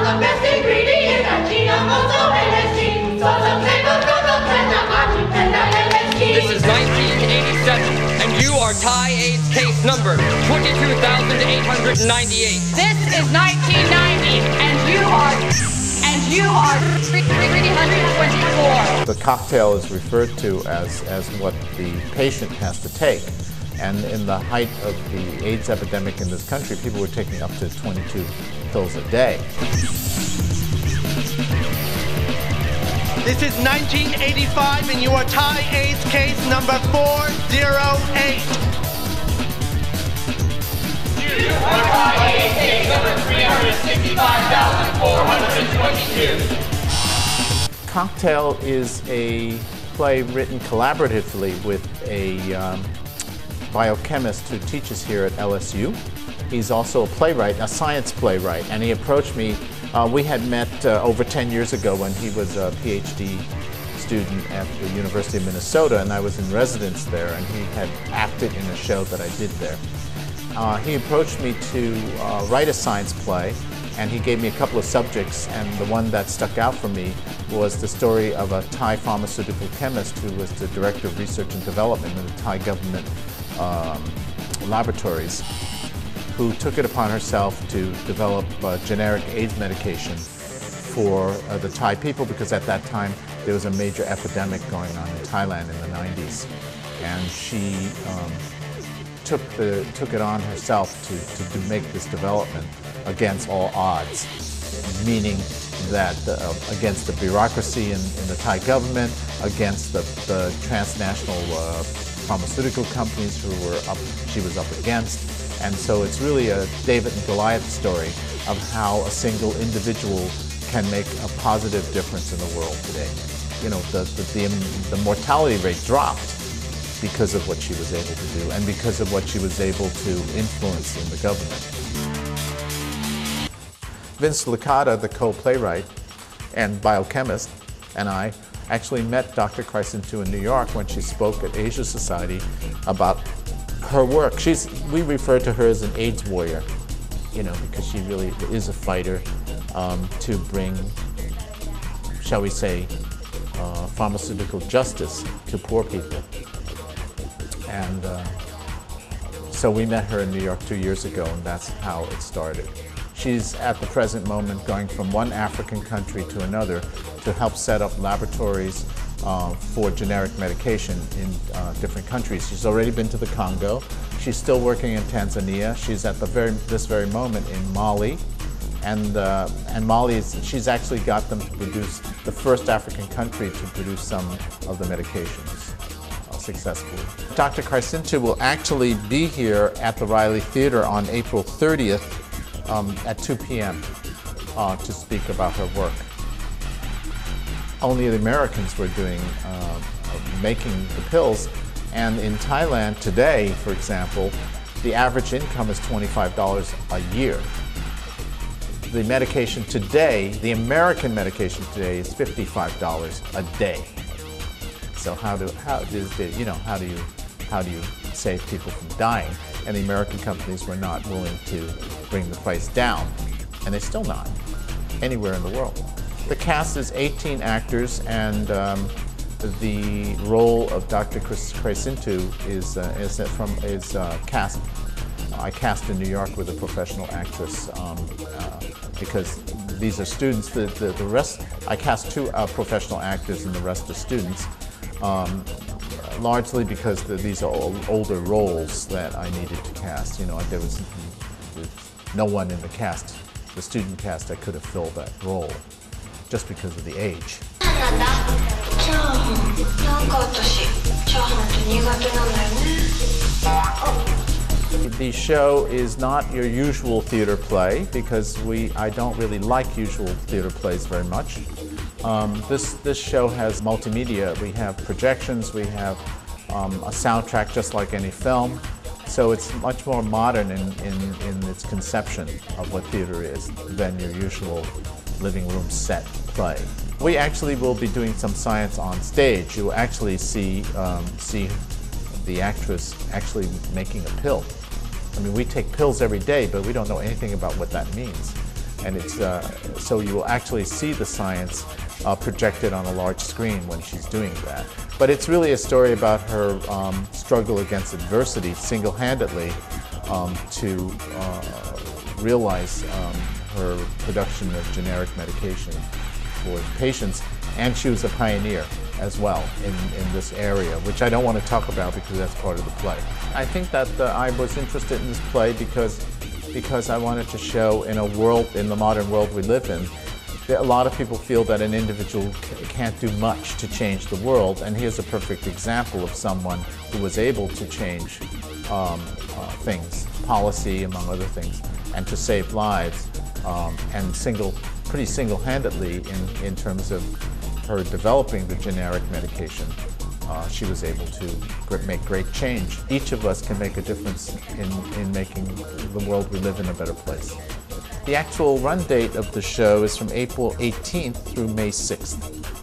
the best ingredient, LSD. So the flavor from the panda, LSD. This is 1987, and you are Thai AIDS case number 22,898. This is 1990, and you are 324. The cocktail is referred to as what the patient has to take. And in the height of the AIDS epidemic in this country, people were taking up to 22 pills a day. This is 1985, and you are Thai AIDS case number 408. You are Thai AIDS case number 365,422. Cocktail is a play written collaboratively with a biochemist who teaches here at LSU. He's also a playwright, a science playwright, and he approached me. We had met over 10 years ago when he was a PhD student at the University of Minnesota, and I was in residence there, and he had acted in a show that I did there. He approached me to write a science play, and he gave me a couple of subjects, and the one that stuck out for me was the story of a Thai pharmaceutical chemist who was the director of research and development in the Thai government laboratories, who took it upon herself to develop generic AIDS medication for the Thai people, because at that time there was a major epidemic going on in Thailand in the 90s. And she took it on herself to make this development against all odds, meaning that against the bureaucracy in the Thai government, against the transnational pharmaceutical companies she was up against. And so it's really a David and Goliath story of how a single individual can make a positive difference in the world today. You know, the mortality rate dropped because of what she was able to do and because of what she was able to influence in the government. Vince LiCata, the co-playwright and biochemist, and I actually met Dr. Chrysintu in New York when she spoke at Asia Society about her work. We refer to her as an AIDS warrior, you know, because she really is a fighter to bring, shall we say, pharmaceutical justice to poor people. And so we met her in New York 2 years ago, and that's how it started. She's at the present moment going from one African country to another to help set up laboratories for generic medication in different countries. She's already been to the Congo. She's still working in Tanzania. She's at this very moment in Mali. And Mali, she's actually got them to produce, the first African country to produce some of the medications successfully. Dr. Chrysintu will actually be here at the Riley Theater on April 30th at 2 p.m. To speak about her work. Only the Americans were making the pills, and in Thailand today, for example, the average income is $25 a year. The medication today, the American medication today, is $55 a day. So how do you save people from dying? And the American companies were not willing to bring the price down, and they're still not anywhere in the world. The cast is 18 actors, and the role of Dr. Chrysintu is cast. I cast in New York with a professional actress because these are students. The rest, I cast 2 professional actors, and the rest are students. Largely because these are all older roles that I needed to cast. You know, there was no one in the cast, the student cast, that could have filled that role just because of the age. The show is not your usual theater play because I don't really like usual theater plays very much. This show has multimedia. We have projections, we have a soundtrack just like any film. So it's much more modern in its conception of what theater is than your usual living room set play. We actually will be doing some science on stage. You'll actually see the actress actually making a pill. I mean, we take pills every day, but we don't know anything about what that means. and it's so you will actually see the science projected on a large screen when she's doing that. But it's really a story about her struggle against adversity single-handedly to realize her production of generic medication for patients, and she was a pioneer as well in this area, which I don't want to talk about because that's part of the play. I think that I was interested in this play because I wanted to show in the modern world we live in, that a lot of people feel that an individual can't do much to change the world, and here's a perfect example of someone who was able to change things, policy among other things, and to save lives, and pretty single-handedly in terms of her developing the generic medication. She was able to make great change. Each of us can make a difference in making the world we live in a better place. The actual run date of the show is from April 18th through May 6th.